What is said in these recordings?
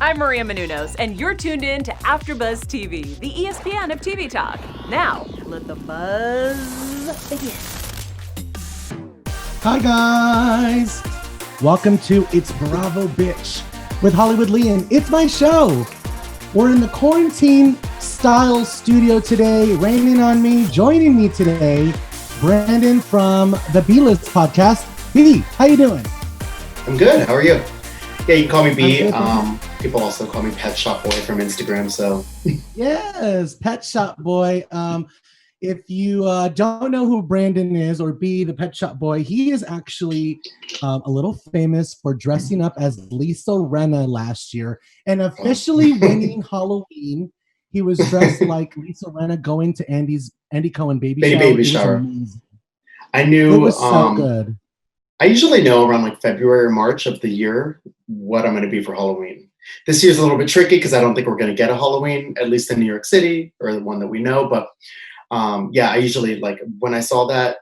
I'm Maria Menounos, and you're tuned in to AfterBuzz TV, the ESPN of TV talk. Now, let the buzz begin. Hi, guys. Welcome to It's Bravo Bitch with Hollywood Lee, and it's my show. We're in the quarantine-style studio today. Raining on me, joining me today, Brandon from the B-List podcast. B, how you doing? I'm good. How are you? Yeah, you can call me B. People also call me Pet Shop Boy from Instagram. So yes, Pet Shop Boy. If you don't know who Brandon is, or B, the Pet Shop Boy, he is actually a little famous for dressing up as Lisa Rinna last year and officially winning Halloween. He was dressed like Lisa Rinna going to Andy Cohen baby shower. I knew it was so good. I usually know around like February or March of the year what I'm going to be for Halloween. This year's a little bit tricky because I don't think we're going to get a Halloween, at least in New York City, or the one that we know. But yeah, I usually, like, when I saw that,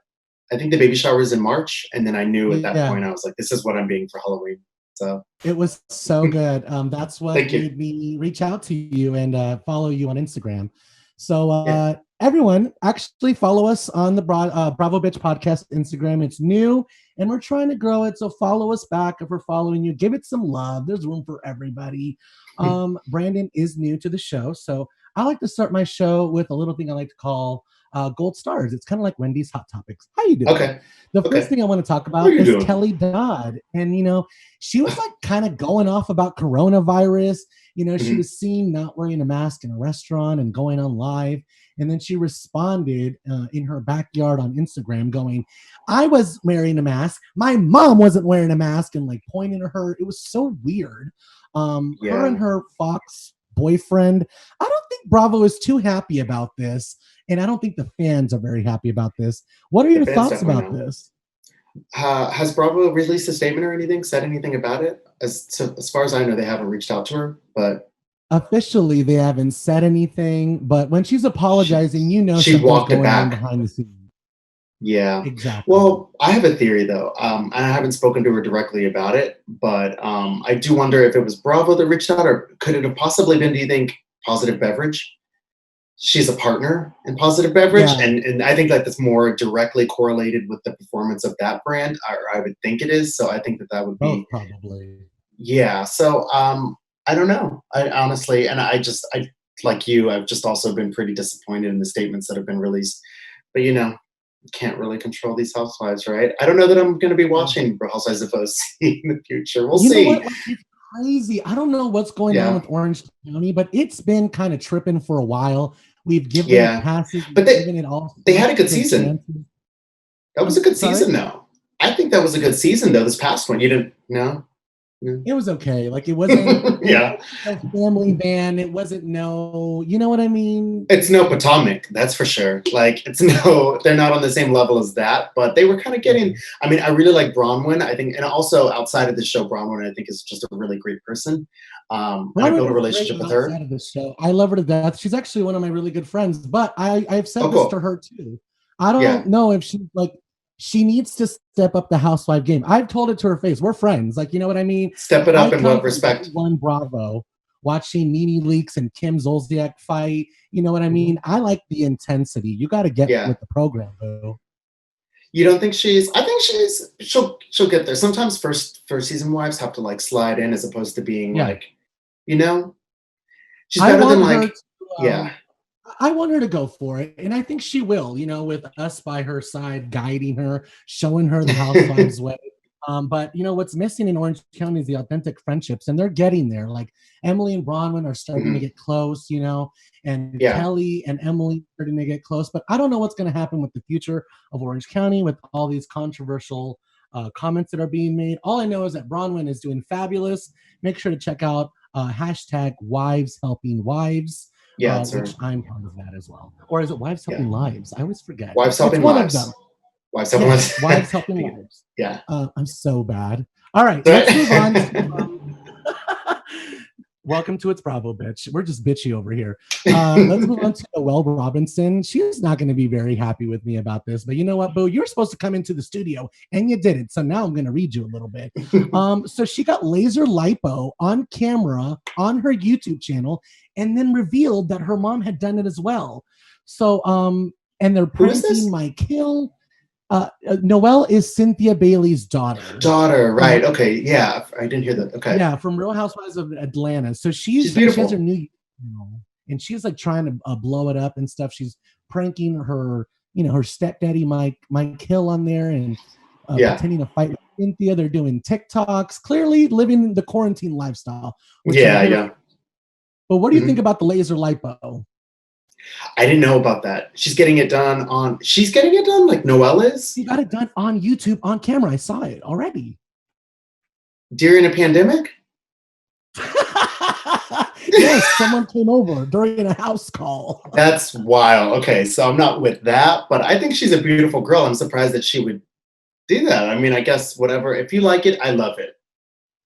I think the baby shower was in March, and then I knew at that point I was like, this is what I'm being for Halloween. So it was so good. That's what made me reach out to you and follow you on Instagram. So everyone, actually follow us on the Bravo Bitch podcast Instagram. It's new, and we're trying to grow it. So follow us back if we're following you. Give it some love. There's room for everybody. Brandon is new to the show, so I like to start my show with a little thing I like to call Gold Stars. It's kind of like Wendy's Hot Topics. How you doing? Okay. The first thing I want to talk about is Kelly Dodd. And, you know, she was like kind of going off about coronavirus. You know, she was seen not wearing a mask in a restaurant and going on live. And then she responded in her backyard on Instagram going, I was wearing a mask. My mom wasn't wearing a mask, and like pointing at her. It was so weird. Her and her Fox boyfriend. I don't think Bravo is too happy about this, and I don't think the fans are very happy about this. What are your thoughts about this? Has Bravo released a statement or anything, said anything about it? As far as I know, they haven't reached out to her, but officially they haven't said anything. But when she's apologizing, you know, she walked it back behind the scenes. Yeah, exactly. Well, I have a theory though. I haven't spoken to her directly about it, but I do wonder if it was Bravo that reached out, or could it have possibly been, do you think, Positive Beverage? She's a partner in Positive Beverage, and I think that's more directly correlated with the performance of that brand, or I would think it is. So I think that would be probably. Yeah. So I don't know. I honestly, and I like you, I've just also been pretty disappointed in the statements that have been released. But you know, can't really control these housewives, right? I don't know that I'm going to be watching Housewives of OC in the future. We'll see. Know what? It's crazy. I don't know what's going on with Orange County, but it's been kind of tripping for a while. We've given it passes, but they had a good season. That was a good season, though. I think that was a good season, though. This past one, you didn't know. It was okay. Like, it wasn't no family band. It wasn't you know what I mean? It's no Potomac, that's for sure. Like, they're not on the same level as that, but they were kind of getting, I mean, I really like Bronwyn, I think, and also outside of the show, Bronwyn, I think, is just a really great person. I built a relationship with her. Outside of the show, I love her to death. She's actually one of my really good friends, but I've said this to her too. I don't know if she needs to step up the housewife game. I've told it to her face. We're friends. Like, you know what I mean? Step it up in what respect? One Bravo, watching Nene Leakes and Kim Zolciak fight. You know what I mean? I like the intensity. You got to get with the program, though. You don't think I think she'll get there. Sometimes first season wives have to like slide in as opposed to being like, you know, she's better than like, I want her to go for it, and I think she will, you know, with us by her side, guiding her, showing her the housewives way. But, you know, what's missing in Orange County is the authentic friendships, and they're getting there. Like, Emily and Bronwyn are starting to get close, you know, and Kelly and Emily are starting to get close. But I don't know what's going to happen with the future of Orange County with all these controversial comments that are being made. All I know is that Bronwyn is doing fabulous. Make sure to check out hashtag Wives Helping Wives. Which I'm part of that as well. Or is it Wives Helping Lives? I always forget. Wives Helping Lives. Wives Helping Lives. Wives Helping Lives. Yeah. I'm so bad. All right, let's move on. Welcome to It's Bravo, bitch. We're just bitchy over here. Let's move on to Noelle Robinson. She's not going to be very happy with me about this, but you know what, boo? You're supposed to come into the studio, and you didn't. So now I'm going to read you a little bit. So she got laser lipo on camera on her YouTube channel, and then revealed that her mom had done it as well. So, and they're pranking my kill. Noelle is Cynthia Bailey's daughter. Right. Okay. Yeah. I didn't hear that. Okay. Yeah, from Real Housewives of Atlanta. So she's beautiful. She has her new, and she's like trying to blow it up and stuff. She's pranking her, her stepdaddy Mike Hill on there, and pretending to fight with Cynthia. They're doing TikToks, clearly living the quarantine lifestyle. Yeah. But what do you think about the laser lipo? I didn't know about that. She's getting it done like Noelle is? She got it done on YouTube on camera. I saw it already. During a pandemic? Yes, someone came over during a house call. That's wild. Okay, so I'm not with that, but I think she's a beautiful girl. I'm surprised that she would do that. I mean, I guess whatever. If you like it, I love it.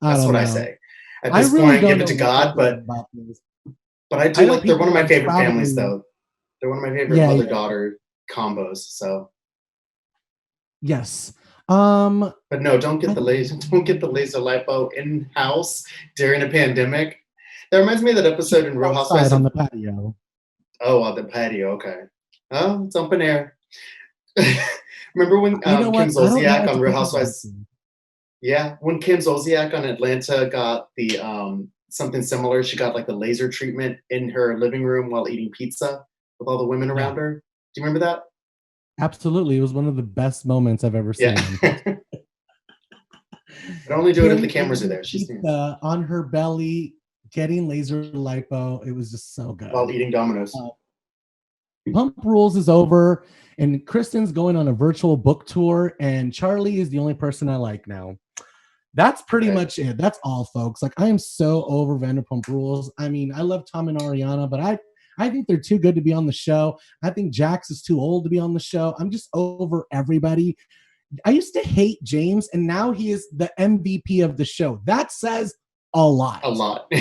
That's what I say. At this point, give it to God, but I do like, they're one of my favorite families, though. They're one of my favorite mother-daughter combos. So yes. But no, don't get the laser lipo in house during a pandemic. That reminds me of that episode in Real Housewives on the patio. Oh, on the patio. Okay. Oh, it's open air. Remember when Kim Zolciak on Real Housewives? Yeah, when Kim Zolciak on Atlanta got the something similar. She got like the laser treatment in her living room while eating pizza with all the women around her. Do you remember that? Absolutely. It was one of the best moments I've ever seen. But only do it if the cameras are there. She's on her belly, getting laser lipo. It was just so good. While eating Domino's. Pump Rules is over, and Kristen's going on a virtual book tour, and Charlie is the only person I like now. That's pretty much it. That's all, folks. Like, I am so over Vanderpump Rules. I mean, I love Tom and Ariana, but I think they're too good to be on the show. I think Jax is too old to be on the show. I'm just over everybody. I used to hate James, and now he is the MVP of the show. That says a lot. A lot.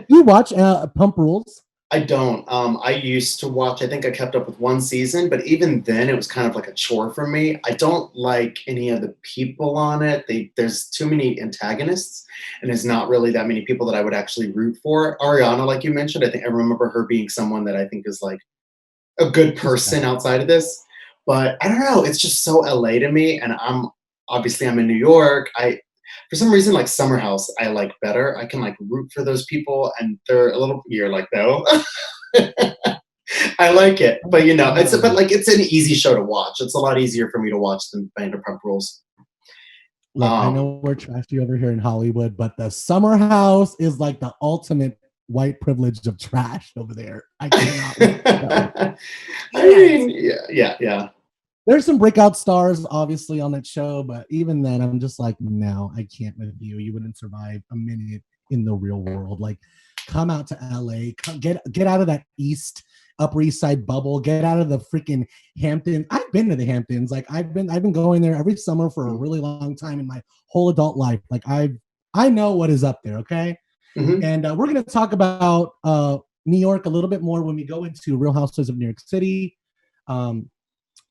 You watch Pump Rules? I don't. I used to watch. I think I kept up with one season, but even then, it was kind of like a chore for me. I don't like any of the people on it. There's too many antagonists, and there's not really that many people that I would actually root for. Ariana, like you mentioned, I remember her being someone that I think is like a good person outside of this. But I don't know. It's just so LA to me, and I'm in New York. For some reason, like Summer House, I like better. I can like root for those people, and they're a little. You're like, no, I like it, but it's an easy show to watch. It's a lot easier for me to watch than Vanderpump Rules. Look, I know we're trashy over here in Hollywood, but the Summer House is like the ultimate white privilege of trash over there. I cannot. I mean, yeah. There's some breakout stars, obviously, on that show, but even then, I'm just like, no, I can't with you. You wouldn't survive a minute in the real world. Like, come out to LA, get out of that Upper East Side bubble, get out of the freaking Hampton. I've been to the Hamptons. Like, I've been going there every summer for a really long time in my whole adult life. Like, I know what is up there. Okay, and we're gonna talk about New York a little bit more when we go into Real Housewives of New York City.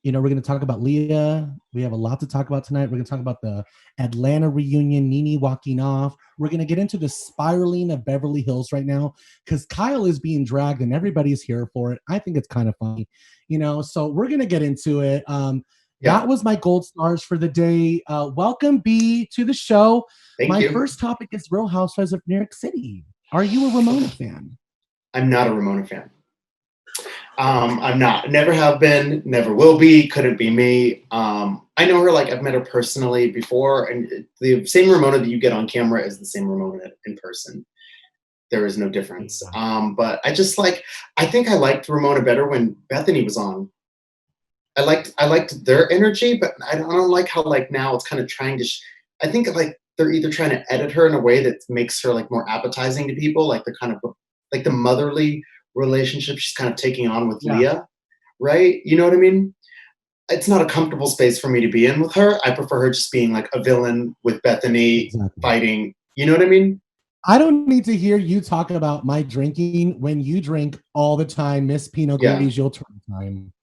We're going to talk about Leah. We have a lot to talk about tonight. We're going to talk about the Atlanta reunion, Nene walking off. We're going to get into the spiraling of Beverly Hills right now because Kyle is being dragged and everybody's here for it. I think it's kind of funny, so we're going to get into it. That was my gold stars for the day. Welcome, B, to the show. Thank you. My first topic is Real Housewives of New York City. Are you a Ramona fan? I'm not a Ramona fan. I'm not. Never have been. Never will be. Couldn't be me. I know her. Like, I've met her personally before, and the same Ramona that you get on camera is the same Ramona in person. There is no difference. But I think I liked Ramona better when Bethany was on. I liked their energy, but I don't like how like now it's kind of trying to. I think like they're either trying to edit her in a way that makes her like more appetizing to people, like they're kind of like the motherly relationship she's kind of taking on with Leah, right? You know what I mean? It's not a comfortable space for me to be in with her. I prefer her just being like a villain with Bethany fighting. You know what I mean? I don't need to hear you talk about my drinking when you drink all the time, Miss Pinot Yeah. Grigio time.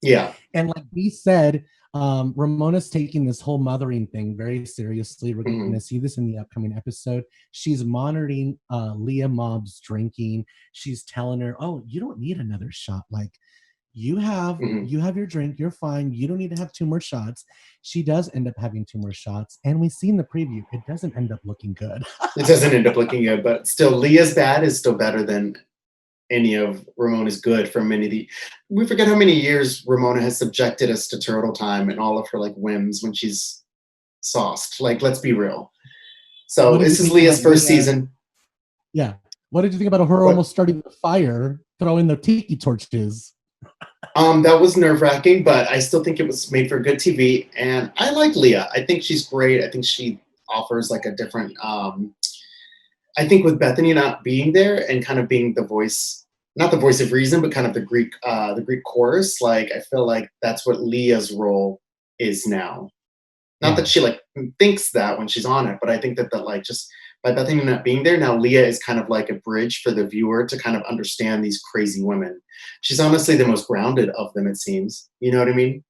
Yeah. And like we said, Ramona's taking this whole mothering thing very seriously. We're going to see this in the upcoming episode. She's monitoring Leah Mobb's drinking. She's telling her, "Oh, you don't need another shot. Like you have your drink. You're fine. You don't need to have 2 more shots." She does end up having 2 more shots, and we see in the preview it doesn't end up looking good. It doesn't end up looking good, but still, Leah's bad is still better than any of Ramona's good from many of the. We forget how many years Ramona has subjected us to turtle time and all of her like whims when she's sauced. Like, let's be real. So this is Leah's first season. Yeah. What did you think about her almost starting the fire, throwing the tiki torches? That was nerve-wracking, but I still think it was made for good TV. And I like Leah. I think she's great. I think she offers like a different. I think with Bethany not being there and kind of being the voice, not the voice of reason, but kind of the Greek chorus. Like I feel like that's what Leah's role is now. Not that she like thinks that when she's on it, but I think that like just by Bethany not being there, now Leah is kind of like a bridge for the viewer to kind of understand these crazy women. She's honestly the most grounded of them, it seems. You know what I mean?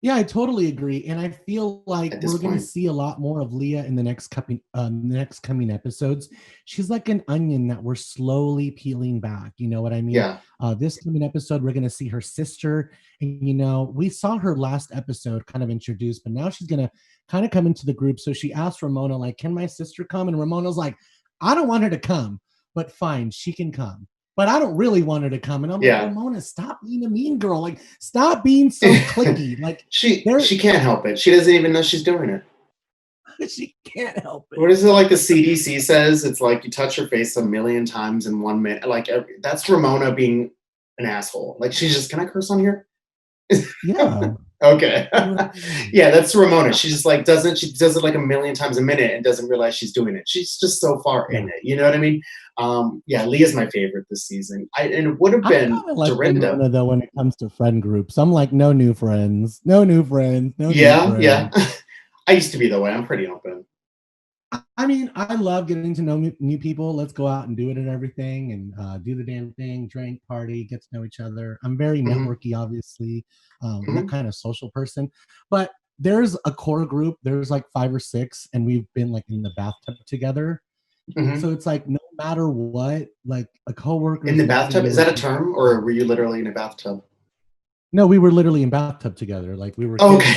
Yeah, I totally agree, and I feel like we're going to see a lot more of Leah in the next coming episodes. She's like an onion that we're slowly peeling back. You know what I mean? Yeah. This coming episode, we're going to see her sister, and we saw her last episode kind of introduced, but now she's going to kind of come into the group. So she asked Ramona, like, "Can my sister come?" And Ramona's like, "I don't want her to come, but fine, she can come. But I don't really want her to come." And I'm like, "Ramona, stop being a mean girl. Like, stop being so cliquey." Like she can't help it. She doesn't even know she's doing it. She can't help it. What is it like the CDC says? It's like you touch her face 1,000,000 times in 1 minute. Like that's Ramona being an asshole. Like she's just, can I curse on here? Yeah. Okay. Yeah, that's Ramona. She just like does it like 1,000,000 times a minute and doesn't realize she's doing it. She's just so far in it. You know what I mean? Yeah, Leah's my favorite this season. And it would have been like Dorinda. Ramona, though, when it comes to friend groups. I'm like, no new friends. No new friends. No new friends. Yeah. I used to be that way. I'm pretty open. I mean, I love getting to know new people. Let's go out and do it and everything and do the damn thing, drink, party, get to know each other. I'm very networky, obviously. I'm that kind of social person. But there's a core group. There's like 5 or 6, and we've been like in the bathtub together. So it's like no matter what, like a coworker. In the bathtub? Is that a term, or were you literally in a bathtub? No, we were literally in bathtub together. Like we were. Okay.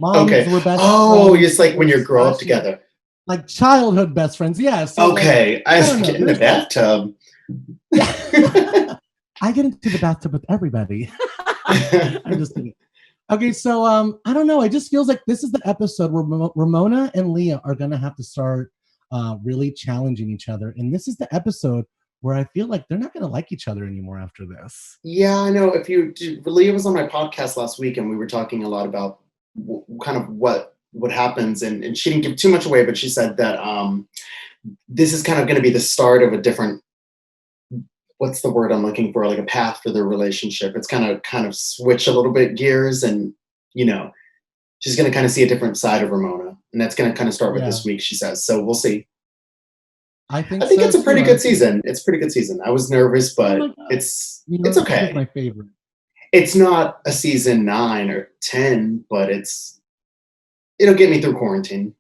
Moms were best friends. It's like when you grow up together. Like childhood best friends, yeah. So okay, like, I get in the bathtub. Yeah. I get into the bathtub with everybody. I'm just kidding. Okay, so I don't know. It just feels like this is the episode where Ramona and Leah are gonna have to start really challenging each other, and this is the episode where I feel like they're not gonna like each other anymore after this. Yeah, I know. Leah was on my podcast last week, and we were talking a lot about kind of what happens, and she didn't give too much away, but she said that this is kind of going to be the start of a different, what's the word I'm looking for, like a path for their relationship. It's kind of switch a little bit gears, and she's going to kind of see a different side of Ramona, and that's going to kind of start with this week, she says. So we'll see. I think it's a pretty good season. It's a pretty good season. I was nervous, but it's okay. It's my favorite. It's not a season 9 or 10, but it'll get me through quarantine.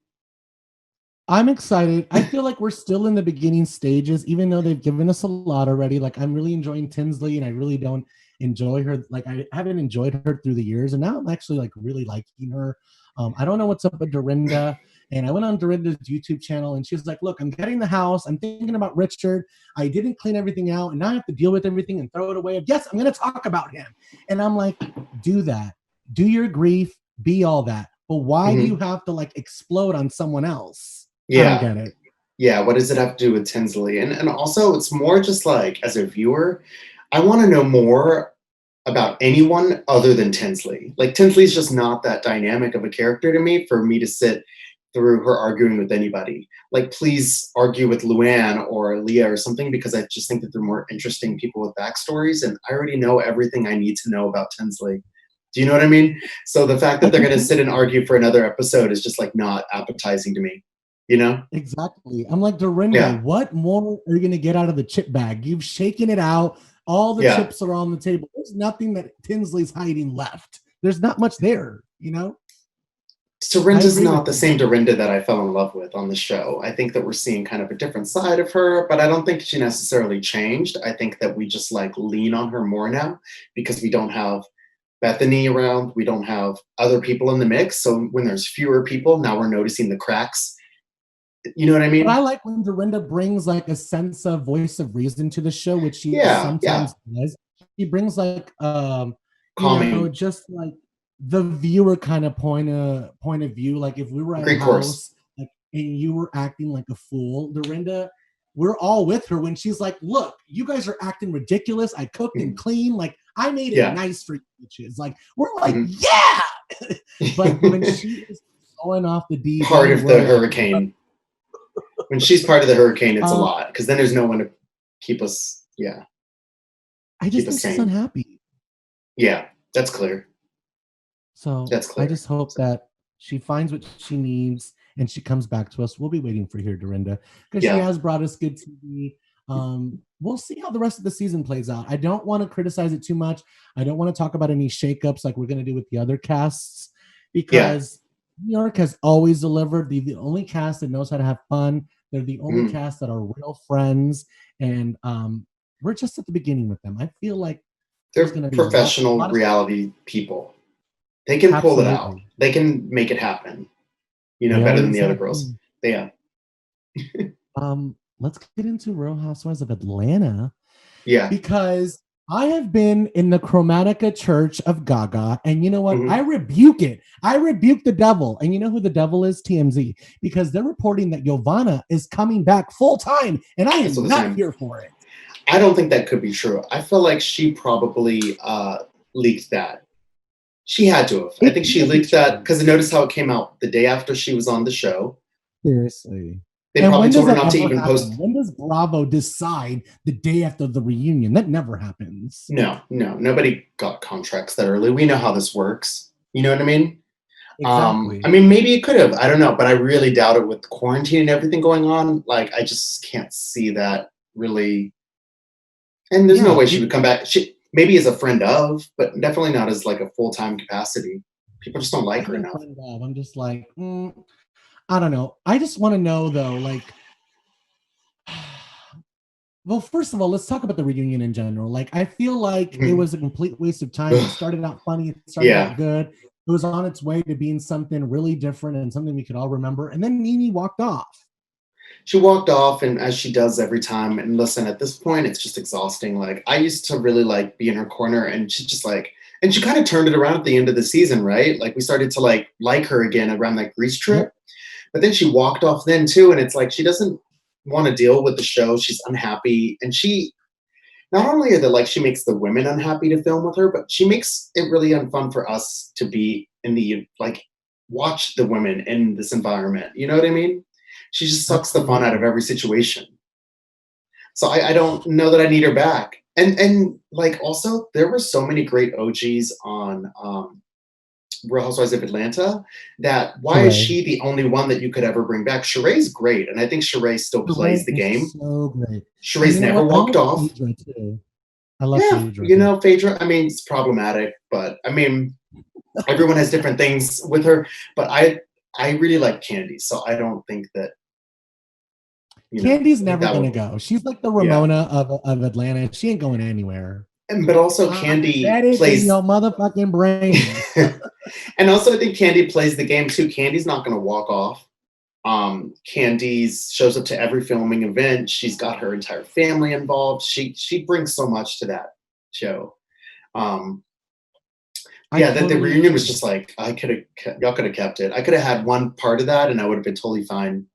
I'm excited. I feel like we're still in the beginning stages, even though they've given us a lot already. Like I'm really enjoying Tinsley, and I really don't enjoy her. Like I haven't enjoyed her through the years, and now I'm actually like really liking her. I don't know what's up with Dorinda, and I went on Dorinda's YouTube channel, and she's like, "Look, I'm getting the house. I'm thinking about Richard. I didn't clean everything out, and now I have to deal with everything and throw it away. Yes, I'm going to talk about him." And I'm like, "Do that. Do your grief. Be all that. But why do you have to like explode on someone else?" Yeah. I don't get it. Yeah. What does it have to do with Tinsley? And also, it's more just like, as a viewer, I want to know more about anyone other than Tinsley. Like Tinsley's just not that dynamic of a character to me for me to sit through her arguing with anybody. Like, please argue with Luann or Leah or something, because I just think that they're more interesting people with backstories, and I already know everything I need to know about Tinsley. Do you know what I mean? So the fact that they're going to sit and argue for another episode is just like not appetizing to me. you know? Exactly. I'm like, Dorinda, Yeah. what more are you going to get out of the chip bag? You've shaken it out. All the Yeah. chips are on the table. There's nothing that Tinsley's hiding left. There's not much there, you know? Dorinda's not the you. same Dorinda that I fell in love with on the show. I think that we're seeing kind of a different side of her, but I don't think she necessarily changed. I think that we just like lean on her more now because we don't have Bethany around. We don't have other people in the mix. So when there's fewer people, now we're noticing the cracks. You know what I mean? But I like when Dorinda brings like a sense of voice of reason to the show, which she sometimes does. She brings like calming, just like the viewer kind of point of view. Like if we were at a house like, and you were acting like a fool, Dorinda, we're all with her when she's like, look, you guys are acting ridiculous. I cooked and cleaned. Like I made it nice for you bitches. Like we're like, yeah. But when she is going off the deep part of the hurricane. When she's part of the hurricane, it's a lot because then there's no one to keep us. Yeah, I just think she's unhappy. Yeah, that's clear. So that's clear. I just hope that she finds what she needs and she comes back to us. We'll be waiting for her, Dorinda, because she has brought us good TV. We'll see how the rest of the season plays out. I don't want to criticize it too much. I don't want to talk about any shakeups like we're going to do with the other casts because New York has always delivered. The only cast that knows how to have fun. They're the only cast that are real friends, and we're just at the beginning with them. I feel like they're professional reality people. They can pull it out. They can make it happen. You know, better than the other girls. Yeah. Let's get into Real Housewives of Atlanta. Yeah. Because I have been in the Chromatica Church of Gaga, and you know what? I rebuke it. I rebuke the devil. And you know who the devil is? TMZ. Because they're reporting that Giovanna is coming back full time, and I am not here for it. I don't think that could be true. I feel like she probably leaked that. She had to have. I think she leaked that because I noticed how it came out the day after she was on the show. Seriously. They probably told her not to even post. When does Bravo decide the day after the reunion? That never happens. No. Nobody got contracts that early. We know how this works. You know what I mean? Exactly. I mean, maybe it could have. I don't know. But I really doubt it with quarantine and everything going on. Like, I just can't see that really. And there's no way she would come back. She maybe as a friend of, but definitely not as like a full-time capacity. People just don't like her enough. I'm just like, I don't know. I just want to know though, like, well, first of all, let's talk about the reunion in general. Like, I feel like it was a complete waste of time. It started out funny. It started out good. It was on its way to being something really different and something we could all remember. And then Nene walked off. She walked off, and as she does every time. And listen, at this point, it's just exhausting. Like, I used to really like be in her corner, and she just like, and she kind of turned it around at the end of the season, right? Like, we started to like her again around that Greece trip. But then she walked off then too, and it's like she doesn't want to deal with the show. She's unhappy, and she not only are like she makes the women unhappy to film with her, but she makes it really unfun for us to be in the like watch the women in this environment. You know what I mean? She just sucks the fun out of every situation. So I don't know that I need her back. And like also there were so many great OGs on Real Housewives of Atlanta that why is she the only one that you could ever bring back? Sheree's great, and I think Sheree still plays the game. So great. Sheree's never walked off. I love Phaedra. You know, Phaedra, I mean, it's problematic, but I mean, everyone has different things with her. But I really like Candy, so I don't think that. Candy's never gonna go. She's like the Ramona of Atlanta. She ain't going anywhere. But also Candy plays in your motherfucking brain. And also I think Candy plays the game too. Candy's not going to walk off. Candy shows up to every filming event. She's got her entire family involved. She brings so much to that show. The reunion was just like y'all could have kept it. I could have had one part of that and I would have been totally fine.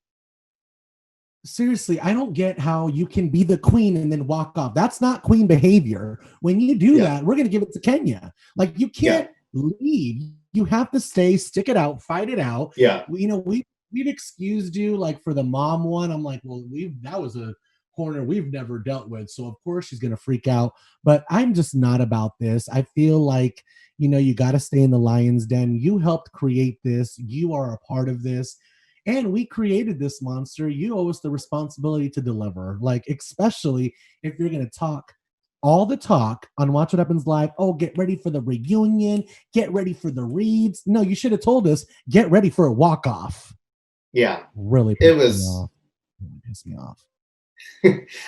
Seriously, I don't get how you can be the queen and then walk off. That's not queen behavior. When you do that, we're going to give it to Kenya. Like, you can't leave. You have to stay, stick it out, fight it out. Yeah. We've excused you like for the mom one. I'm like, well, that was a corner we've never dealt with. So of course she's going to freak out, but I'm just not about this. I feel like, you got to stay in the lion's den. You helped create this. You are a part of this. and we created this monster. You owe us the responsibility to deliver. Like, especially if you're going to talk all the talk on Watch What Happens Live. Oh, get ready for the reunion. Get ready for the reads. No, you should have told us, get ready for a walk-off. Yeah. Really pissed me off.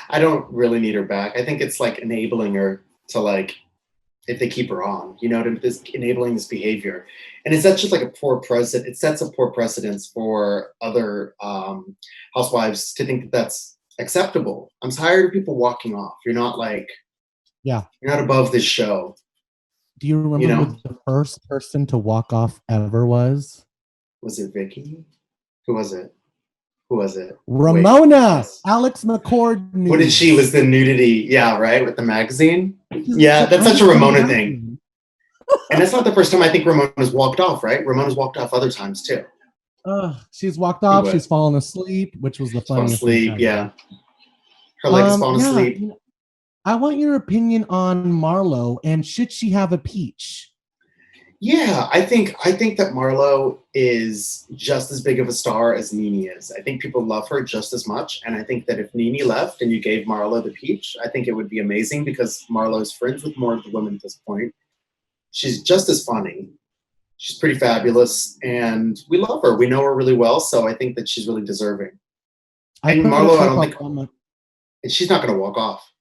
I don't really need her back. I think it's like enabling her to, like, if they keep her on, you know, this enabling this behavior. And it's just like a poor precedent. It sets a poor precedence for other housewives to think that that's acceptable. I'm tired of people walking off. You're not like, you're not above this show. Do you remember who the first person to walk off ever was? Was it Vicky? Who was it? Ramona. Wait, Alex McCord. What did she? Was the nudity? Yeah, right, with the magazine. Yeah, that's such a Ramona thing. And it's not the first time I think Ramona's walked off, right? Ramona's walked off other times too. She's walked off. She's fallen asleep, which was the funniest. Asleep, yeah. Her legs fallen asleep. I want your opinion on Marlo, and should she have a peach? Yeah, I think that Marlo is just as big of a star as Nene is. I think people love her just as much, and I think that if Nene left and you gave Marlo the peach, I think it would be amazing because Marlo's friends with more of the women at this point. She's just as funny. She's pretty fabulous, and we love her. We know her really well, so I think that she's really deserving. And Marlo, I don't think she's not going to walk off.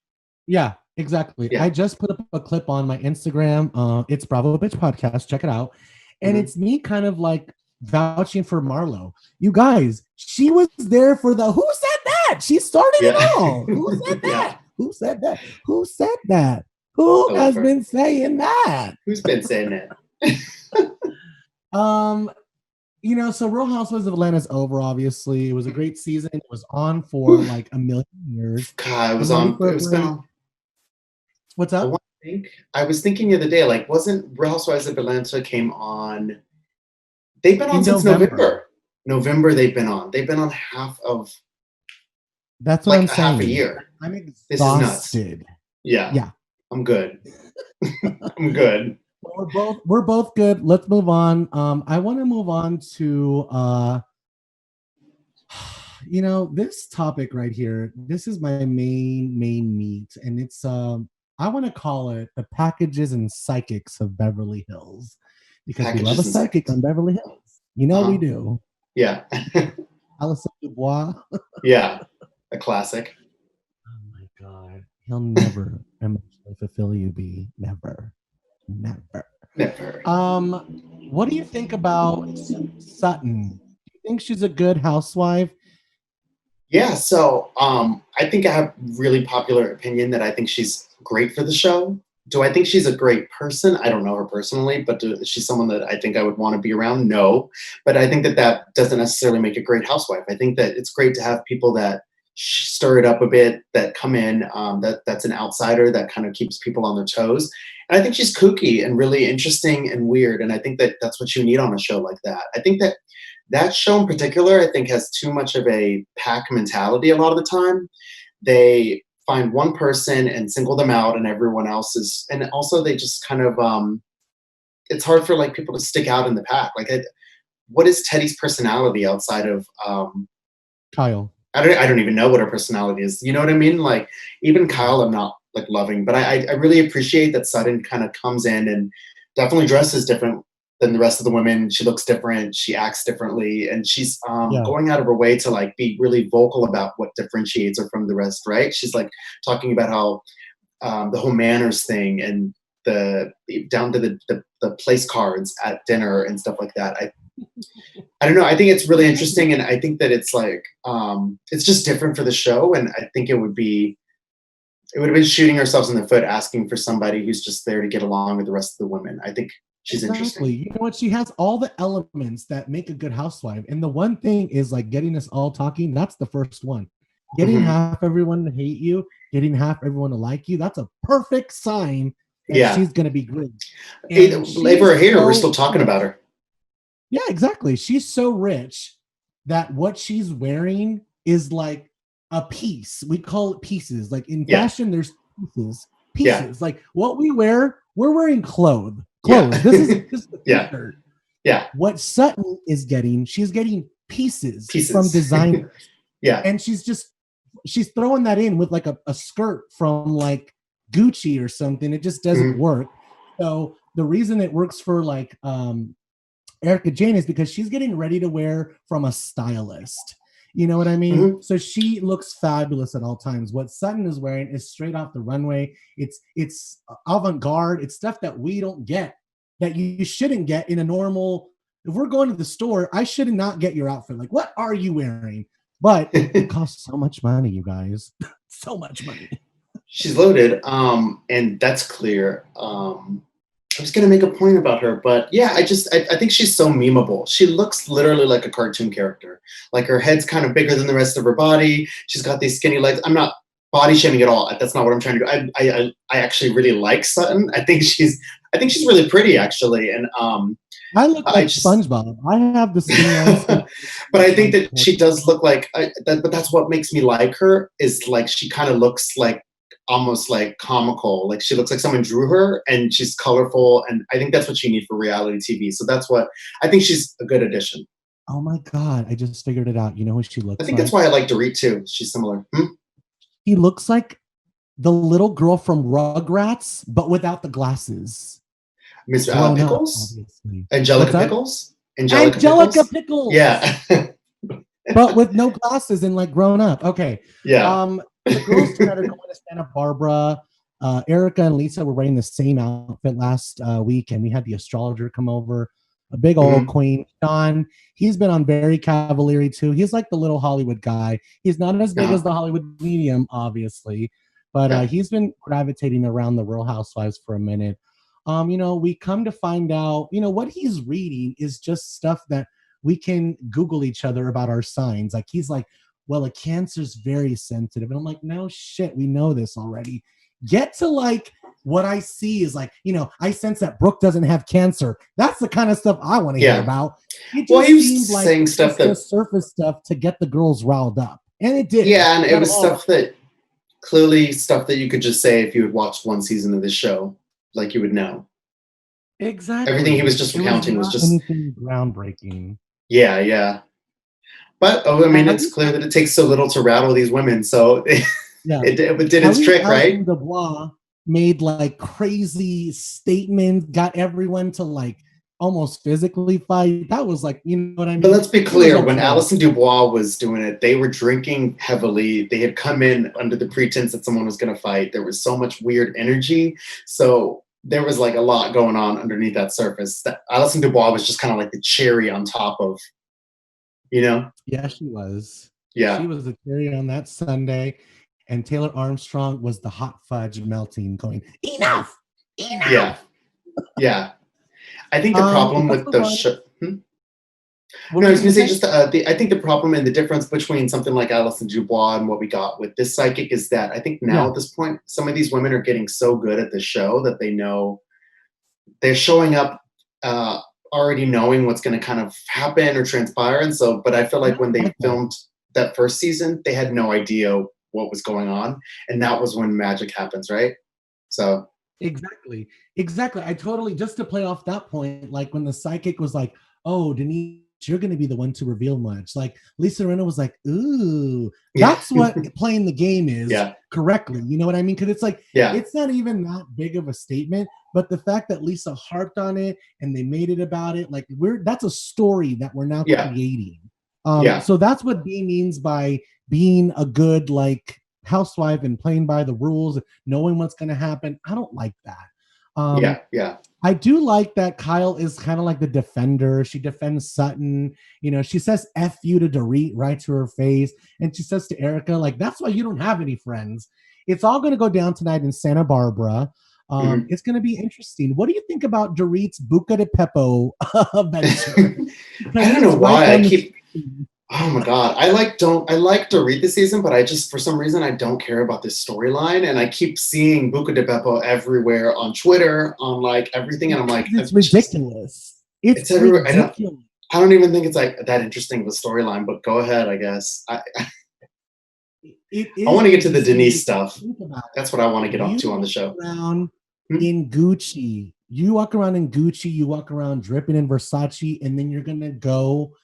Yeah. Exactly. Yeah. I just put up a clip on my Instagram. It's Bravo Bitch Podcast. Check it out. And it's me kind of like vouching for Marlo. You guys, she was there for the who said that? She started it all. Who said that? Who said that? Who said that? Who has been saying that? Who's been saying that? You know, so Real Housewives of Atlanta is over, obviously. It was a great season. It was on for like a million years. God, it was on. What's up? I was thinking the other day, like, wasn't Real Housewives of Atlanta came on? They've been on since November. November they've been on. They've been on half of. That's what I'm saying. Half a year. I'm exhausted. This is nuts. Yeah. I'm good. I'm good. We're both good. Let's move on. I want to move on to you know, this topic right here. This is my main meat, and it's I want to call it the packages and psychics of Beverly Hills, because we love a psychic on Beverly Hills. You know we do. Yeah. Alison Dubois. Yeah, a classic. Oh my God, he'll never emotionally fulfill you, B. Never. What do you think about Sutton? Do you think she's a good housewife? Yeah, so I think I have really popular opinion that I think she's great for the show. Do I think she's a great person? I don't know her personally, but is she someone that I think I would want to be around? No, but I think that doesn't necessarily make a great housewife. I think that it's great to have people that stir it up a bit, that come in, that's an outsider, that kind of keeps people on their toes. And I think she's kooky and really interesting and weird, and I think that that's what you need on a show like that. I think that show in particular, I think, has too much of a pack mentality a lot of the time. They find one person and single them out, and everyone else is, and also they just kind of, it's hard for like people to stick out in the pack. Like, what is Teddy's personality outside of Kyle? I don't even know what her personality is. You know what I mean? Like, even Kyle, I'm not like loving, but I really appreciate that Sutton kind of comes in and definitely dresses different than the rest of the women. She looks different. She acts differently, and she's going out of her way to like be really vocal about what differentiates her from the rest. Right? She's like talking about how the whole manners thing and down to the place cards at dinner and stuff like that. I don't know. I think it's really interesting, and I think that it's like it's just different for the show, and I think it would have been shooting ourselves in the foot asking for somebody who's just there to get along with the rest of the women. I think she's interesting. You know what? She has all the elements that make a good housewife. And the one thing is like getting us all talking. That's the first one. Getting half everyone to hate you, getting half everyone to like you. That's a perfect sign that she's going to be great. Labor or hater, we're still talking about her. Yeah, exactly. She's so rich that what she's wearing is like a piece. We call it pieces. Like in fashion, there's pieces. Yeah. Like what we wear, we're wearing clothes. This is just the t-shirt. Yeah. What Sutton is getting, she's getting pieces. From designers. Yeah. And she's throwing that in with like a skirt from like Gucci or something. It just doesn't work. So the reason it works for like Erica Jane is because she's getting ready to wear from a stylist. You know what I mean? So she looks fabulous at all times. What Sutton is wearing is straight off the runway. It's avant-garde. It's stuff that we don't get, that you shouldn't get in a normal. If we're going to the store, I should not get your outfit. Like, what are you wearing? But it costs so much money, you guys. So much money. She's loaded, and that's clear. I was gonna make a point about her, but yeah, I think she's so memeable. She looks literally like a cartoon character. Like her head's kind of bigger than the rest of her body. She's got these skinny legs. I'm not body shaming at all. That's not what I'm trying to do. I actually really like Sutton. I think she's really pretty actually, and I look like SpongeBob. I have the skin. But I think that she does look like. But that's what makes me like her. Is like she kind of looks like almost like comical. Like she looks like someone drew her, and she's colorful. And I think that's what you need for reality TV. So that's what I think she's a good addition. Oh my God! I just figured it out. You know who she looks like? I think that's why I like Dorit too. She's similar. He looks like the little girl from Rugrats, but without the glasses. Miss Pickles? Angelica Pickles? Angelica Pickles. Yeah. But with no glasses and like grown up. Okay. Yeah. The girls started going to Santa Barbara. Erica and Lisa were wearing the same outfit last week, and we had the astrologer come over. A big old queen. Sean, he's been on Very Cavalieri too. He's like the little Hollywood guy. He's not as big as the Hollywood medium, obviously, but he's been gravitating around the Real Housewives for a minute. We come to find out, what he's reading is just stuff that we can Google each other about our signs. Like he's like, well, a Cancer's very sensitive. And I'm like, no shit, we know this already. Get to like what I see is like, I sense that Brooke doesn't have cancer. That's the kind of stuff I want to hear about. It just seemed like saying stuff that surface stuff to get the girls riled up. And it did. Yeah, and it was stuff that you could just say if you had watched one season of this show. Like you would know. Exactly. Everything he was just recounting was just anything groundbreaking. Yeah. But it's clear that it takes so little to rattle these women. So it did its trick, right? Dubois made like crazy statements, got everyone to like almost physically fight. That was like, you know what I mean? But let's be clear, when Alison Dubois was doing it, they were drinking heavily. They had come in under the pretense that someone was going to fight. There was so much weird energy. So there was like a lot going on underneath that surface. Alison Dubois was just kind of like the cherry on top of, Yeah, she was. Yeah. She was the cherry on that Sunday. And Taylor Armstrong was the hot fudge melting, going, enough! Yeah. I think the problem with the show. No, I was going to say just I think the problem and the difference between something like Alison Dubois and what we got with this psychic is that I think now at this point, some of these women are getting so good at the show that they know they're showing up already knowing what's going to kind of happen or transpire. And so, but I feel like when they filmed that first season, they had no idea what was going on. And that was when magic happens, right? So. Exactly. I totally, just to play off that point, like when the psychic was like, oh, Denise, you're going to be the one to reveal much. Like Lisa Rinna was like, ooh, that's what playing the game is correctly. You know what I mean? Because it's like, it's not even that big of a statement, but the fact that Lisa harped on it and they made it about it, like that's a story that we're now creating. So that's what B means by being a good, like, housewife and playing by the rules, knowing what's going to happen. I don't like that. I do like that Kyle is kind of like the defender. She defends Sutton. She says F you to Dorit right to her face. And she says to Erica, like, that's why you don't have any friends. It's all going to go down tonight in Santa Barbara. It's going to be interesting. What do you think about Dorit's Buca de Pepo venture? I don't know why I keep... Oh my God. I like Dorit this season, but I just, for some reason, I don't care about this storyline. And I keep seeing Buca de Beppo everywhere on Twitter, on like everything. And I'm like, it's ridiculous. It's everywhere. ridiculous. I don't even think it's like that interesting of a storyline, but go ahead, I guess. I want to get to the Denise stuff. That's what I want to get up to on the show. In Gucci. You walk around in Gucci, you walk around dripping in Versace, and then you're going to go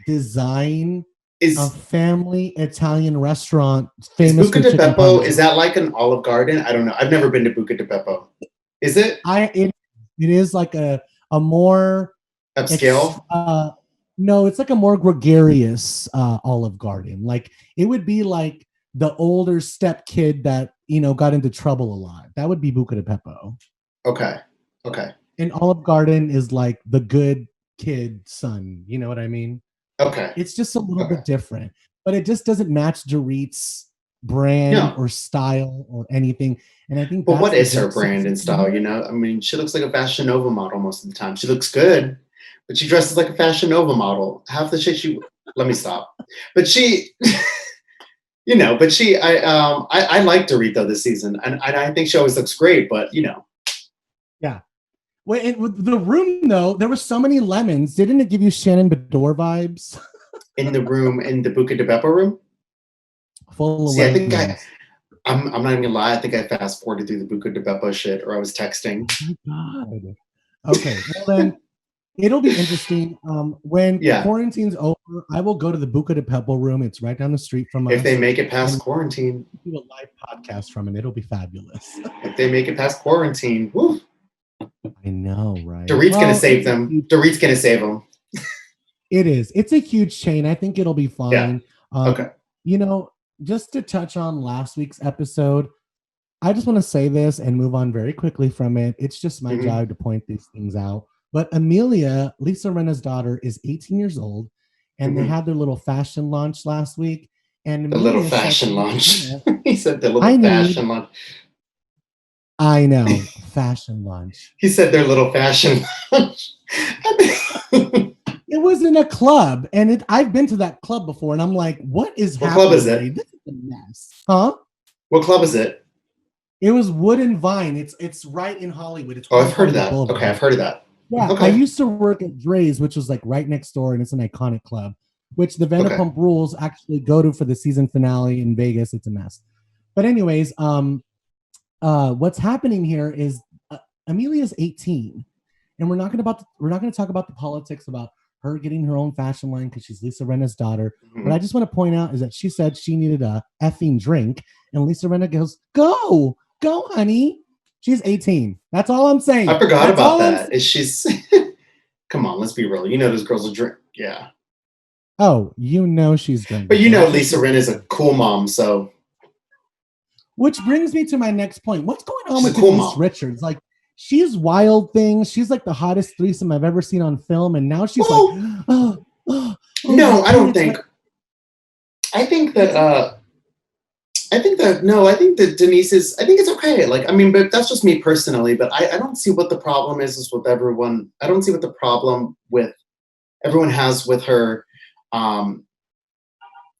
design Is a family Italian restaurant is famous Buca for di chicken Beppo? Is parmesan. that like an Olive Garden? I don't know. I've never been to Buca di Beppo. Is it It is like a more upscale? no, it's like a more gregarious Olive Garden. Like it would be like the older step kid that got into trouble a lot. That would be Buca di Beppo. Okay. Okay. And Olive Garden is like the good kid son. You know what I mean? Okay. It's just a little Okay. bit different, but it just doesn't match Dorit's brand No. or style or anything. And I think But that's what the is her good brand and sense of style? it. You know, I mean, she looks like a Fashion Nova model most of the time. She looks good, but she dresses like a Fashion Nova model. Half the shit she. Let me stop. But she, I like Dorito this season, and I think she always looks great. But Yeah. Wait, and with the room though, there were so many lemons. Didn't it give you Shannon Bedore vibes? in the room, in the Buca di Beppo room. Full of See, I think lemons. I'm not even gonna lie. I think I fast forwarded through the Buca di Beppo shit, or I was texting. Oh my God. Okay, well then it'll be interesting. When Yeah. quarantine's over, I will go to the Buca di Beppo room. It's right down the street from us. If they make it past And quarantine, do a live podcast from it. It'll be fabulous. if they make it past quarantine, woo, I know, right? Dorit's gonna Well, save them. Dorit's gonna save them. It is. It's a huge chain. I think it'll be fine. Okay. Just to touch on last week's episode, I just want to say this and move on very quickly from it. It's just my job to point these things out. But Amelia, Lisa Rinna's daughter, is 18 years old, and they had their little fashion launch last week. And The little fashion launch. He said the little fashion launch. I know, fashion lunch. He said their little fashion lunch. It was in a club, and I've been to that club before, and I'm like, what is happening? What club is it? This is a mess. Huh? What club is it? It was Wood and Vine. It's right in Hollywood. It's I've heard of that. Boulevard. Okay, I've heard of that. Yeah, okay. I used to work at Dre's, which was like right next door, and it's an iconic club, which the Vanderpump Rules actually go to for the season finale in Vegas. It's a mess. But anyways, what's happening here is Amelia's 18, and we're not going to talk about the politics about her getting her own fashion line because she's Lisa Rinna's daughter. What I just want to point out is that she said she needed a effing drink, and Lisa Rinna goes, "Go, honey." She's 18. That's all I'm saying. I forgot about that. Is she's come on, let's be real. You know those girls will drink. Yeah. Oh, she's drinking. But Lisa Rinna is a cool mom, so. Which brings me to my next point. What's going on with cool Denise Richards? Like, she's wild things. She's like the hottest threesome I've ever seen on film, and now she's no, I don't think. I think that Denise is. I think it's okay. Like, I mean, but that's just me personally. But I don't see what the problem is with everyone. I don't see what the problem with everyone has with her.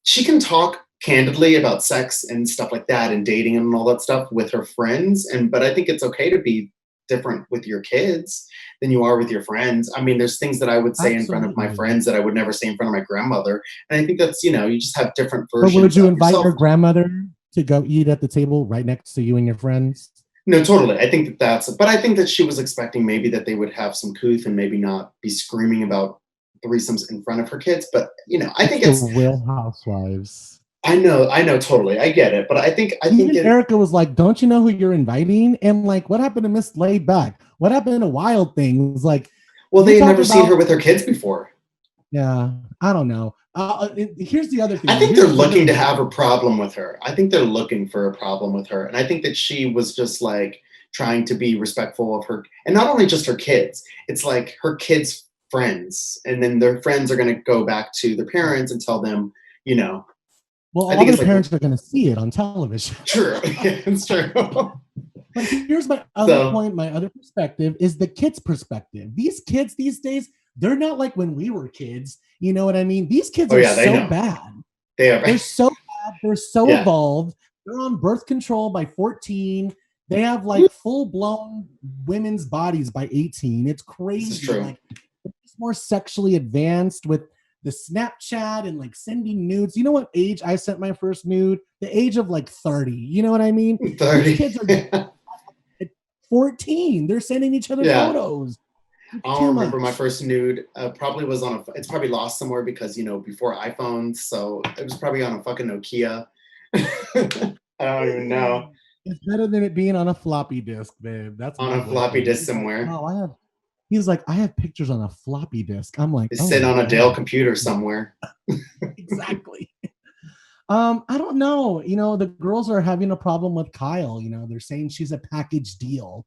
She can talk candidly about sex and stuff like that, and dating and all that stuff with her friends. But I think it's okay to be different with your kids than you are with your friends. I mean, there's things that I would say in front of my friends that I would never say in front of my grandmother. And I think that's, you just have different versions. But would you invite your grandmother to go eat at the table right next to you and your friends? No, totally. I think but I think that she was expecting maybe that they would have some couth and maybe not be screaming about threesomes in front of her kids. But, I think it's the Real Housewives. I know, totally. I get it. But I think Erica was like, don't you know who you're inviting? And like, what happened to Miss Laid Back? What happened to Wild Things? Like, well, they had never seen her with her kids before. Yeah, I don't know. Here's the other thing. I think they're looking to have a problem with her. I think they're looking for a problem with her. And I think that she was just like trying to be respectful of her. And not only just her kids, it's like her kids' friends. And then their friends are going to go back to their parents and tell them, Well, all their parents are going to see it on television. True. Yeah, it's true. But here's my other point, my other perspective is the kids' perspective. These kids these days, they're not like when we were kids. You know what I mean? These kids are so bad. They're so bad. They're so evolved. They're on birth control by 14. They have like full-blown women's bodies by 18. It's crazy. This is true. Like, it's more sexually advanced with the Snapchat and like sending nudes. You know what age I sent my first nude? The age of like 30. You know what I mean? 30. These kids are at 14. They're sending each other photos. I don't Too remember my much. first nude. Probably was on it's probably lost somewhere because, before iPhones. So it was probably on a fucking Nokia. I don't even know. It's better than it being on a floppy disk, babe. That's On my a floppy boyfriend. disk somewhere. He's like, I have pictures on a floppy disk. I'm like, It's oh sitting my on a Dell God. computer somewhere. Exactly. I don't know. The girls are having a problem with Kyle. They're saying she's a package deal.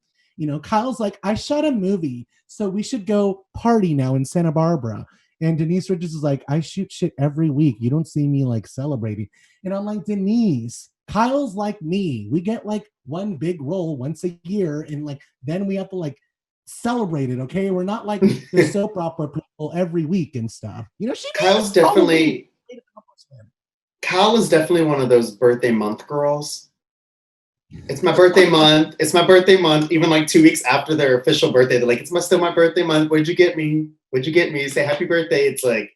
Kyle's like, I shot a movie, so we should go party now in Santa Barbara. And Denise Richards is like, I shoot shit every week. You don't see me like celebrating. And I'm like, Denise, Kyle's like me. We get like one big role once a year, and like then we have to like celebrate it. Okay, we're not like the soap opera people every week and stuff. She Kyle's definitely. Kyle is definitely one of those birthday month girls. It's my birthday month. It's my birthday month. Even like 2 weeks after their official birthday, they're like, it's still my birthday month. What'd you get me? What'd you get me? Say happy birthday. It's like,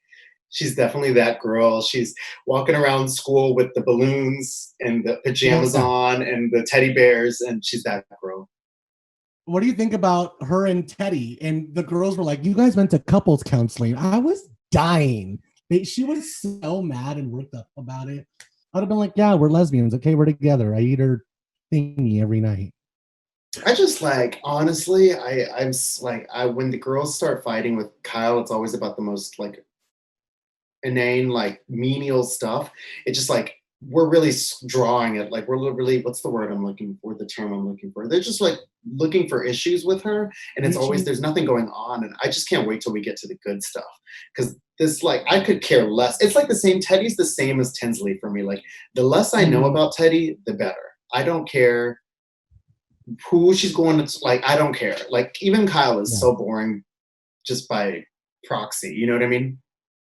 she's definitely that girl. She's walking around school with the balloons and the pajamas on and the teddy bears, and she's that girl. What do you think about her and Teddy? And the girls were like, you guys went to couples counseling. I was dying. She was so mad and worked up about it. I'd have been like, yeah, we're lesbians. Okay, we're together. I eat her thingy every night. I just like, honestly, I'm like, when the girls start fighting with Kyle, it's always about the most like inane, like menial stuff. It's just like, we're really drawing it. Like, we're really, what's the word I'm looking for? The term I'm looking for. They're just like looking for issues with her. And it's always, there's nothing going on. And I just can't wait till we get to the good stuff. Because this, like, I could care less. It's like the same, Teddy's the same as Tinsley for me. Like, the less I know about Teddy, the better. I don't care who she's going to, like, I don't care. Like, even Kyle is so boring just by proxy. You know what I mean?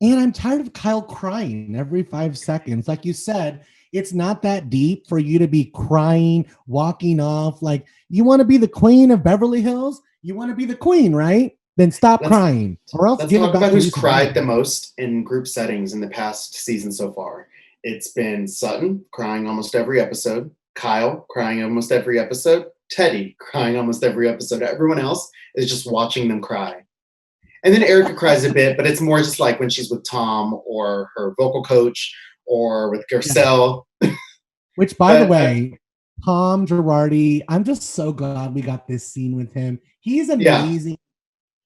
And I'm tired of Kyle crying every 5 seconds. Like you said, it's not that deep for you to be crying, walking off. Like, you want to be the queen of Beverly Hills? You want to be the queen, right? Then stop crying. Or else let's give talk it back about to who's you. cried the most in group settings in the past season so far. It's been Sutton crying almost every episode, Kyle crying almost every episode, Teddy crying almost every episode. Everyone else is just watching them cry. And then Erica cries a bit, but it's more just like when she's with Tom or her vocal coach or with Garcelle. Which, by the way, Tom Girardi, I'm just so glad we got this scene with him. He's amazing. Yeah.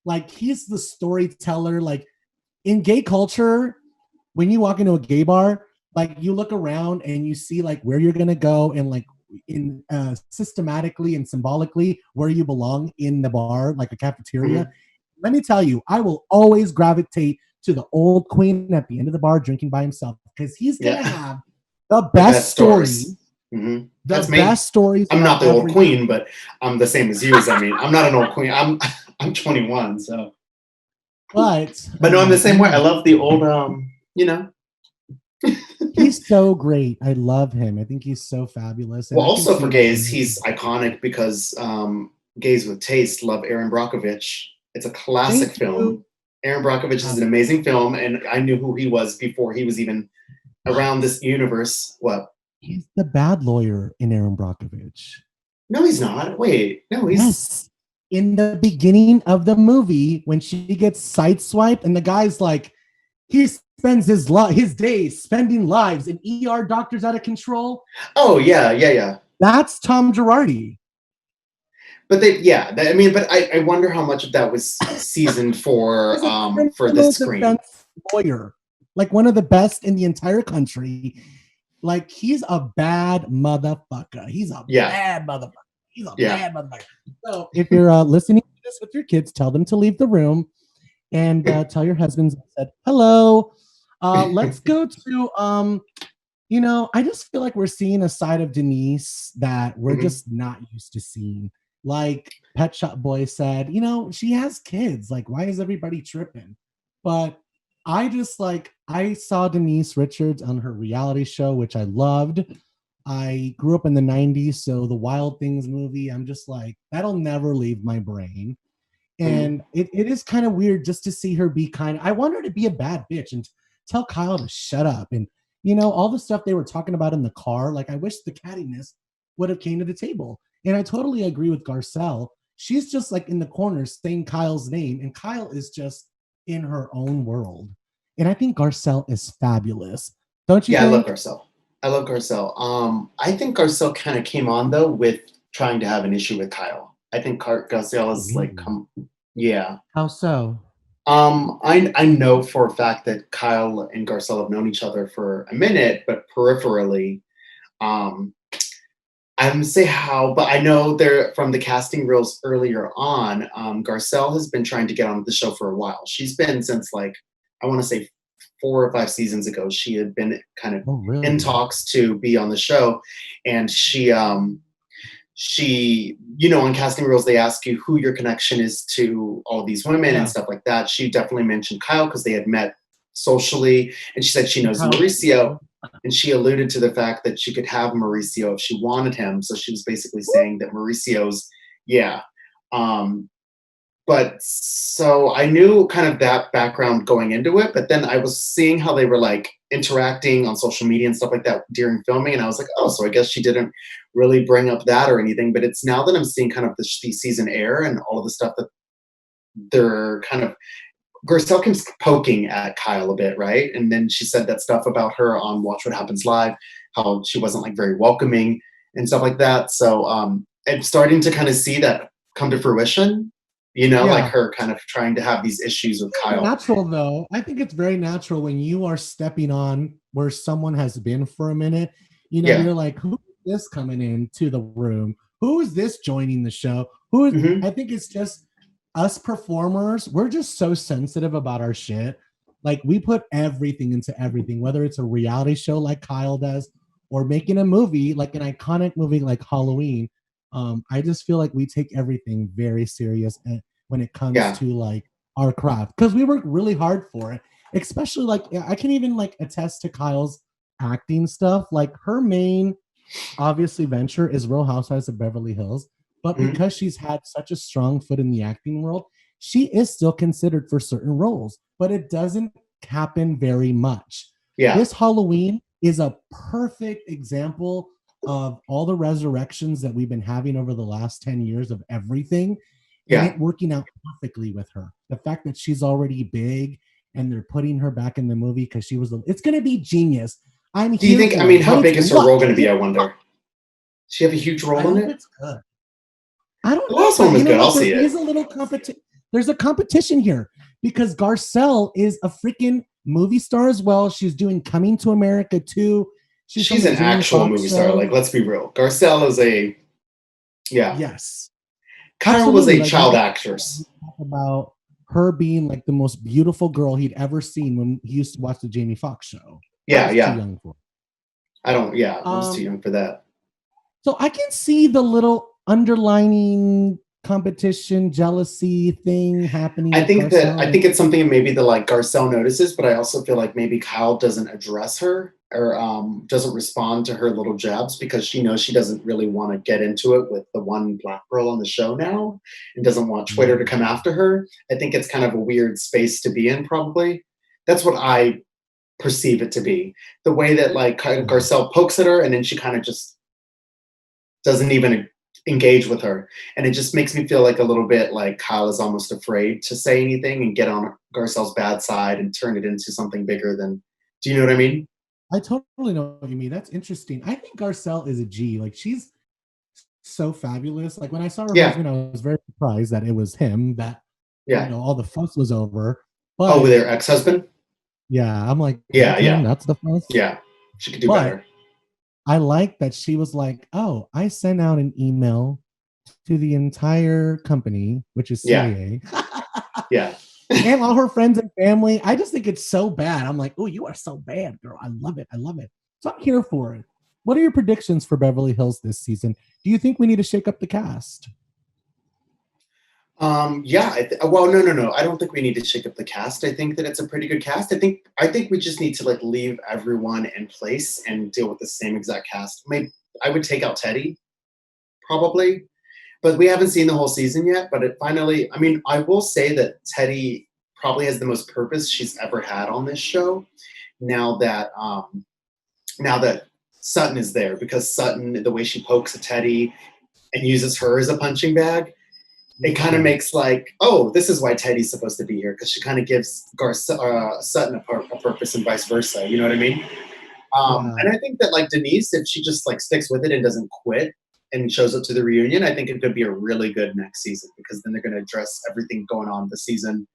Like, he's the storyteller. Like, in gay culture, when you walk into a gay bar, like, you look around and you see like where you're gonna go and like in systematically and symbolically where you belong in the bar, like a cafeteria. Let me tell you, I will always gravitate to the old queen at the end of the bar drinking by himself because he's going to have the best stories. Mm-hmm. The best stories. I'm not the old queen, but I'm the same as you. I mean, I'm not an old queen. I'm 21, so. But no, I'm the same way. I love the old, He's so great. I love him. I think he's so fabulous. And well, also for gays, he's iconic because gays with taste love Erin Brockovich. It's a classic film. Erin Brockovich is an amazing film, and I knew who he was before he was even around this universe. What? He's the bad lawyer in Erin Brockovich. No, he's not. Wait, no, he's... Yes. In the beginning of the movie, when she gets sideswiped, and the guy's like, he spends his days spending lives in ER doctors out of control. Oh, yeah. That's Tom Girardi. But I wonder how much of that was seasoned for the screen. Lawyer, like one of the best in the entire country. Like, he's a bad motherfucker. He's a bad motherfucker. He's a bad motherfucker. So if you're listening to this with your kids, tell them to leave the room and tell your husbands I said hello. Let's go to I just feel like we're seeing a side of Denise that we're just not used to seeing. Like Pet Shop Boy said, she has kids. Like, why is everybody tripping? But I saw Denise Richards on her reality show, which I loved. I grew up in the 90s, so the Wild Things movie, I'm just like, that'll never leave my brain. And it is kind of weird just to see her be I want her to be a bad bitch and tell Kyle to shut up. And, all the stuff they were talking about in the car, like, I wish the cattiness would have came to the table. And I totally agree with Garcelle. she's just like in the corner saying Kyle's name, and Kyle is just in her own world. And I think Garcelle is fabulous. Don't you Yeah, think? I love Garcelle. I love Garcelle. I think Garcelle kind of came on though with trying to have an issue with Kyle. I think Garcelle is like, yeah. How so? I know for a fact that Kyle and Garcelle have known each other for a minute, but peripherally, um, I wouldn't say how, but I know they're from the casting reels earlier on. Garcelle has been trying to get on the show for a while. She's been since like, I want to say 4 or 5 seasons ago. She had been kind of in talks to be on the show, and she, you know, on casting reels, they ask you who your connection is to all these women and stuff like that. She definitely mentioned Kyle because they had met socially, and she said she knows Mauricio, and she alluded to the fact that she could have Mauricio if she wanted him. So she was basically saying that Mauricio's, yeah. But so I knew kind of that background going into it, but then I was seeing how they were like interacting on social media and stuff like that during filming, and I was like, oh, so I guess she didn't really bring up that or anything. But it's now that I'm seeing kind of the season air and all of the stuff that they're kind of, Garcelle keeps poking at Kyle a bit, right? And then she said that stuff about her on Watch What Happens Live, how she wasn't like very welcoming and stuff like that. So I'm starting to kind of see that come to fruition. You know, like her kind of trying to have these issues with Kyle. Natural though. I think it's very natural when you are stepping on where someone has been for a minute. You know, you're like, who is this coming into the room? Who is this joining the show? Who is, I think it's just us performers. We're just so sensitive about our shit. Like we put everything into everything, whether it's a reality show like Kyle does or making a movie, like an iconic movie like Halloween. I just feel like we take everything very serious when it comes to like our craft, because we work really hard for it. Especially like I can even like attest to Kyle's acting stuff. Like her main, obviously, venture is Real Housewives of Beverly Hills, but because she's had such a strong foot in the acting world, she is still considered for certain roles, but it doesn't happen very much. This Halloween is a perfect example of all the resurrections that we've been having over the last 10 years of everything, and it working out perfectly with her. The fact that she's already big and they're putting her back in the movie because she was, it's going to be genius. Do you think, I mean, how big is her role going to be, I wonder? Does she have a huge role in it? It's good. I don't know. The last one was good. I'll see it. There's a little competition. There's a competition here because Garcelle is a freaking movie star as well. She's doing Coming to America too. She's an actual movie star. Like, let's be real. Garcelle is a, yes. Kyle was a child actress. About her being like the most beautiful girl he'd ever seen when he used to watch the Jamie Foxx show. Yeah. Too young for it. I was too young for that. So I can see the little underlining competition, jealousy thing happening. I think it's something that maybe the like Garcelle notices, but I also feel like maybe Kyle doesn't address her or doesn't respond to her little jabs because she knows she doesn't really want to get into it with the one black girl on the show now and doesn't want Twitter to come after her. I think it's kind of a weird space to be in, probably. That's what I perceive it to be. The way that like Garcelle pokes at her and then she kind of just doesn't even engage with her. And it just makes me feel like a little bit like Kyle is almost afraid to say anything and get on Garcelle's bad side and turn it into something bigger than, do you know what I mean? I totally know what you mean. That's interesting. I think Garcelle is a G. Like she's so fabulous. Like when I saw her husband, I was very surprised that it was him that, you know, all the fuss was over. But, with their ex-husband? Yeah. I'm like, yeah. That's the fuss. Yeah. She could do better. I like that she was like, oh, I sent out an email to the entire company, which is CIA. Yeah. And all her friends and family. I just think it's so bad. I'm like, oh, you are so bad, girl. I love it. I love it. So I'm here for it. What are your predictions for Beverly Hills this season? Do you think we need to shake up the cast? Well, no. I don't think we need to shake up the cast. I think that it's a pretty good cast. I think we just need to like leave everyone in place and deal with the same exact cast. Maybe I would take out Teddy, probably, but we haven't seen the whole season yet. But it finally, I mean, I will say that Teddy probably has the most purpose she's ever had on this show. Now that Sutton is there, because Sutton, the way she pokes at Teddy and uses her as a punching bag. it kind of makes like, oh, this is why Teddy's supposed to be here, because she kind of gives Sutton a purpose and vice versa. You know what I mean? And I think that like Denise, if she just like sticks with it and doesn't quit and shows up to the reunion, I think it could be a really good next season, because then they're going to address everything going on this season.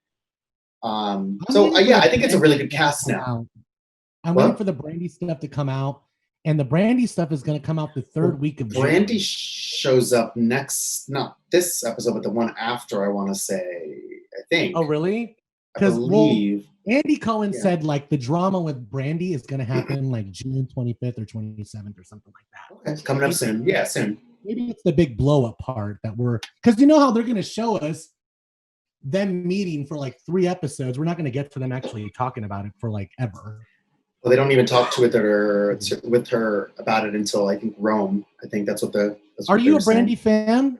Yeah, I think it's a really good cast now. I'm waiting for the Brandy stuff to come out, and the Brandy stuff is going to come out the third week of June. Brandy shows up next, not this episode, but the one after, I want to say, I think. Oh, really? I believe. Andy Cohen said like the drama with Brandy is going to happen like June 25th or 27th or something like that. Okay, it's coming up soon. Yeah, soon. Maybe it's the big blow up part that because you know how they're going to show us them meeting for like 3 episodes. We're not going to get to them actually talking about it for like ever. Well, they don't even talk with her about it until I think Rome. I think that's what Are you a Brandy fan?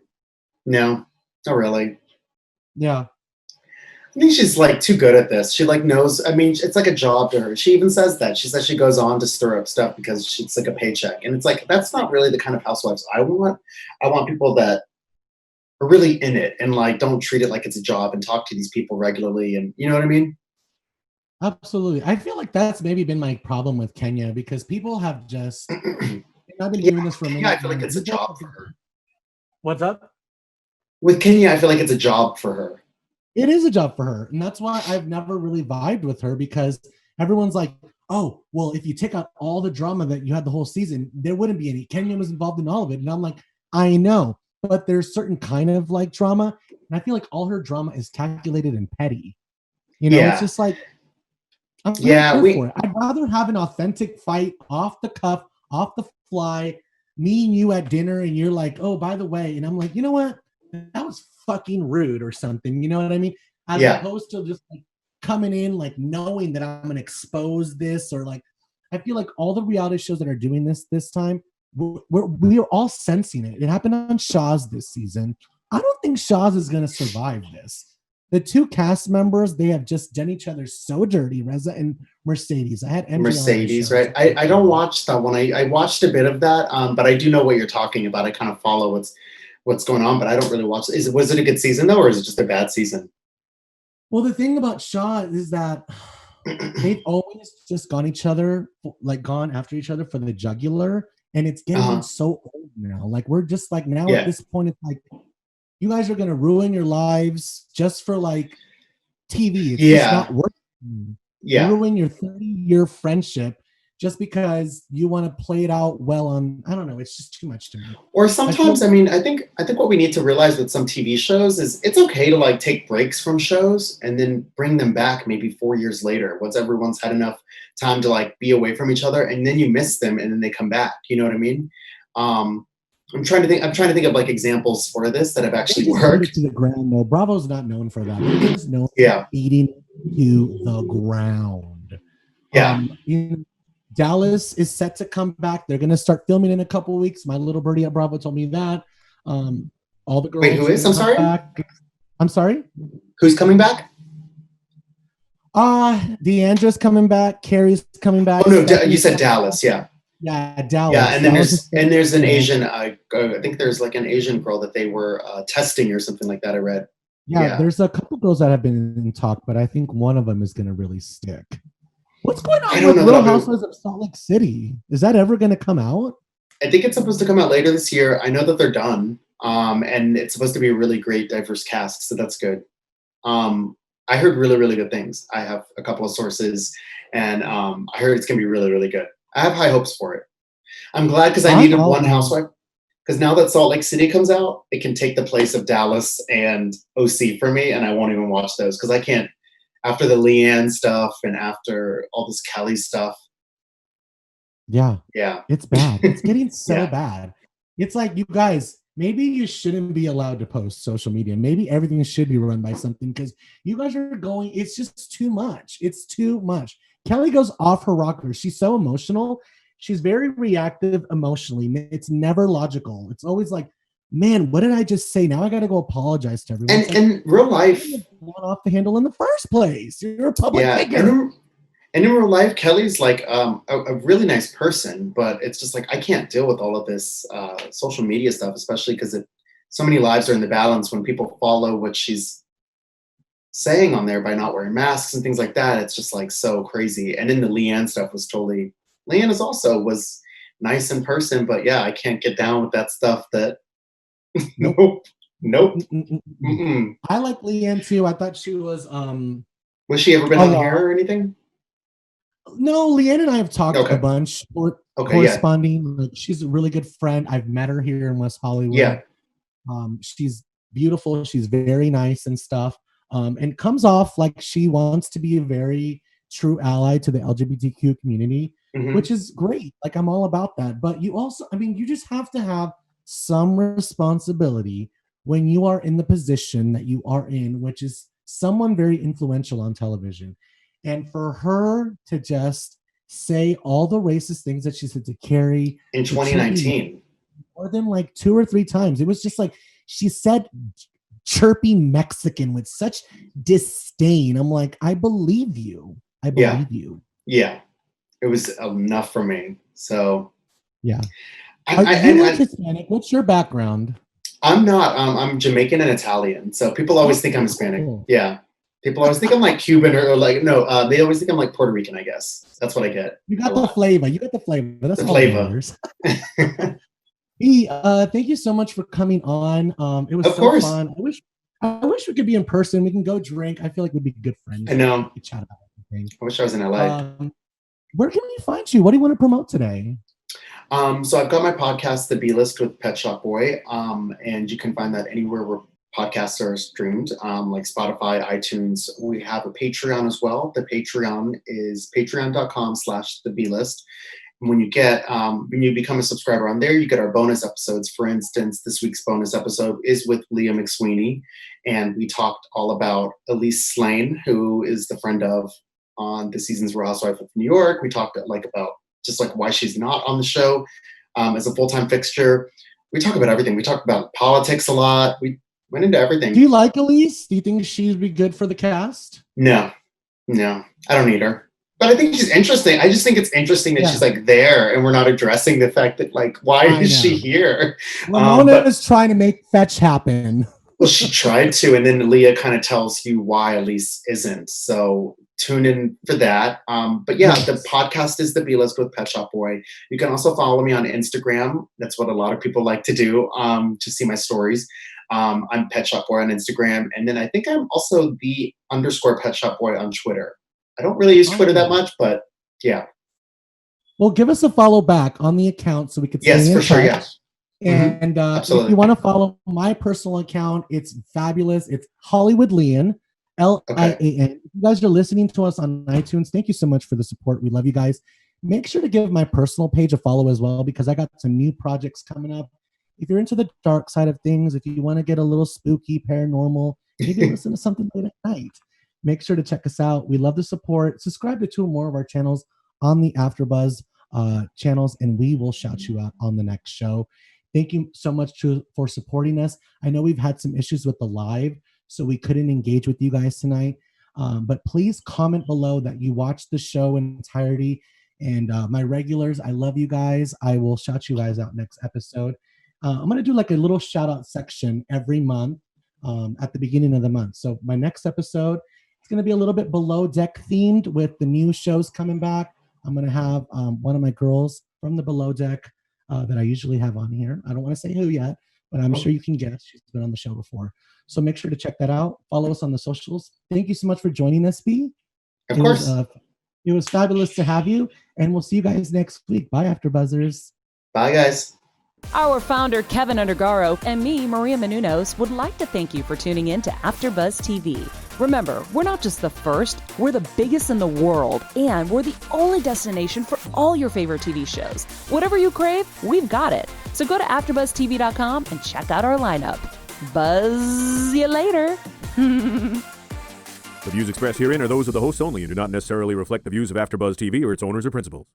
No, not really. Yeah. I think she's like too good at this. She like knows. I mean, it's like a job to her. She even says that. She says she goes on to stir up stuff because it's like a paycheck, and it's like that's not really the kind of housewives I want. I want people that are really in it and like don't treat it like it's a job and talk to these people regularly, and you know what I mean? Absolutely. I feel like that's maybe been my problem with Kenya, because people have just I've been doing this for a minute. Yeah, I feel like it's a job for her. What's up? With Kenya, I feel like it's a job for her. It is a job for her. And that's why I've never really vibed with her, because everyone's like, oh, well, if you take out all the drama that you had the whole season, there wouldn't be any. Kenya was involved in all of it. And I'm like, I know, but there's certain kind of like drama. And I feel like all her drama is calculated and petty. You know, it's just like, I'm for it. I'd rather have an authentic fight off the cuff, off the fly, me and you at dinner, and you're like, oh, by the way, and I'm like, you know what? That was fucking rude or something. You know what I mean? As opposed to just like coming in, like knowing that I'm gonna expose this, or like, I feel like all the reality shows that are doing this time, we're all sensing it. It happened on Shaw's this season. I don't think Shaw's is gonna survive this. The 2 cast members, they have just done each other so dirty, Reza and Mercedes. I had MJ Mercedes, right? I don't watch that one. I watched a bit of that, but I do know what you're talking about. I kind of follow what's going on, but I don't really watch. Was it a good season though, or is it just a bad season? Well, the thing about Shaw is that they've always just gone after each other for the jugular, and it's getting so old now. Like we're just like now at this point, it's like you guys are gonna ruin your lives just for like TV. It's just not working. Yeah, ruin your 30-year friendship just because you want to play it out well on, I don't know, it's just too much to me. Or sometimes, I mean, I think what we need to realize with some TV shows is it's okay to like take breaks from shows and then bring them back maybe 4 years later, once everyone's had enough time to like be away from each other, and then you miss them and then they come back. You know what I mean? I'm trying to think of like examples for this that have actually worked. To the ground, though. Bravo's not known for that. They're just known for eating to the ground. Yeah. Dallas is set to come back. They're going to start filming in a couple of weeks. My little birdie at Bravo told me that. All the girls. Wait, who is? I'm sorry. I'm sorry. Who's coming back? Deandra's coming back. Carrie's coming back. Oh no, you said Dallas. Yeah. Yeah, Dallas. Yeah, and then there's an Asian. I think there's like an Asian girl that they were testing or something like that. I read. Yeah, there's a couple girls that have been in talk, but I think one of them is going to really stick. What's going on with Real Housewives of Salt Lake City? Is that ever going to come out? I think it's supposed to come out later this year. I know that they're done, and it's supposed to be a really great, diverse cast, so that's good. I heard really, really good things. I have a couple of sources, and I heard it's going to be really, really good. I have high hopes for it. I'm glad because I needed one housewife. Because now that Salt Lake City comes out, it can take the place of Dallas and OC for me, and I won't even watch those because I can't. After the Leanne stuff and after all this Kelly stuff. Yeah. Yeah. It's bad. It's getting so bad. It's like, you guys, maybe you shouldn't be allowed to post social media. Maybe everything should be run by something, because you guys are going, it's just too much. It's too much. Kelly goes off her rocker. She's so emotional. She's very reactive emotionally. It's never logical. It's always like, man, what did I just say? Now I got to go apologize to everyone. And in real life, off the handle in the first place. You're a public figure. And in real life, Kelly's like a really nice person, but it's just like I can't deal with all of this social media stuff, especially because it so many lives are in the balance when people follow what she's saying on there by not wearing masks and things like that. It's just like so crazy. And then the Leanne stuff was totally, Leanne was nice in person, but yeah, I can't get down with that stuff that nope. I like Leanne too. I thought she was Was she ever been on here or anything? No, Leanne and I have talked a bunch. Corresponding. Yeah. Like, she's a really good friend. I've met her here in West Hollywood. Yeah. She's beautiful. She's very nice and stuff. And comes off like she wants to be a very true ally to the LGBTQ community, which is great. Like, I'm all about that. But you also, I mean, you just have to have some responsibility when you are in the position that you are in, which is someone very influential on television. And for her to just say all the racist things that she said to Carrie in 2019, more than like 2 or 3 times, it was just like she said chirpy Mexican with such disdain. I'm like, I believe you. I believe you. Yeah, it was enough for me. So yeah. Are you Hispanic? What's your background? I'm not. I'm Jamaican and Italian. So people always think I'm Hispanic. Cool. Yeah. People always think I'm like Cuban or like, no, they always think I'm like Puerto Rican, I guess. That's what I get. You got the flavor. You got the flavor. That's the all flavor. Thank you so much for coming on. It was fun. I wish we could be in person. We can go drink. I feel like we'd be good friends. I know. We chat about everything. I wish I was in LA. Where can we find you? What do you want to promote today? So I've got my podcast, The B List with Pet Shop Boy, and you can find that anywhere where podcasts are streamed, like Spotify, iTunes. We have a Patreon as well. The Patreon is patreon.com/theblist. When you become a subscriber on there, you get our bonus episodes. For instance, this week's bonus episode is with Leah McSweeney, and we talked all about Elise Slane, who is the friend of on the season's Real Housewife of New York. We talked about just like why she's not on the show as a full-time fixture. We talk about everything. We talk about politics a lot. We went into everything. Do you like Elise? Do you think she'd be good for the cast? No, I don't need her. But I think she's interesting. I just think it's interesting that she's like there and we're not addressing the fact that like, why is she here? Ramona is trying to make fetch happen. Well, she tried to, and then Leah kind of tells you why Elise isn't. So tune in for that. But yeah, the podcast is The B List with Pet Shop Boy. You can also follow me on Instagram. That's what a lot of people like to do to see my stories. I'm Pet Shop Boy on Instagram. And then I think I'm also the _Pet Shop Boy on Twitter. I don't really use Twitter that much, but yeah. Well, give us a follow back on the account so we could stay in touch. Sure, yes. And if you want to follow my personal account, it's fabulous. It's Hollywood Lian, Lian. If you guys are listening to us on iTunes, thank you so much for the support. We love you guys. Make sure to give my personal page a follow as well, because I got some new projects coming up. If you're into the dark side of things, if you want to get a little spooky, paranormal, maybe listen to something late at night, make sure to check us out. We love the support. Subscribe to 2 or more of our channels on the AfterBuzz channels, and we will shout you out on the next show. Thank you so much for supporting us. I know we've had some issues with the live, so we couldn't engage with you guys tonight. But please comment below that you watched the show in entirety. And my regulars, I love you guys. I will shout you guys out next episode. I'm going to do like a little shout out section every month at the beginning of the month. So my next episode, it's going to be a little bit below deck themed with the new shows coming back. I'm going to have one of my girls from the below deck that I usually have on here. I don't want to say who yet, but I'm sure you can guess. She's been on the show before. So make sure to check that out. Follow us on the socials. Thank you so much for joining us, B. Of course. It was fabulous to have you, and we'll see you guys next week. Bye, AfterBuzzers. Bye, guys. Our founder, Keven Undergaro, and me, Maria Menounos, would like to thank you for tuning in to AfterBuzz TV. Remember, we're not just the first, we're the biggest in the world, and we're the only destination for all your favorite TV shows. Whatever you crave, we've got it. So go to AfterBuzzTV.com and check out our lineup. Buzz you later. The views expressed herein are those of the hosts only and do not necessarily reflect the views of AfterBuzz TV or its owners or principals.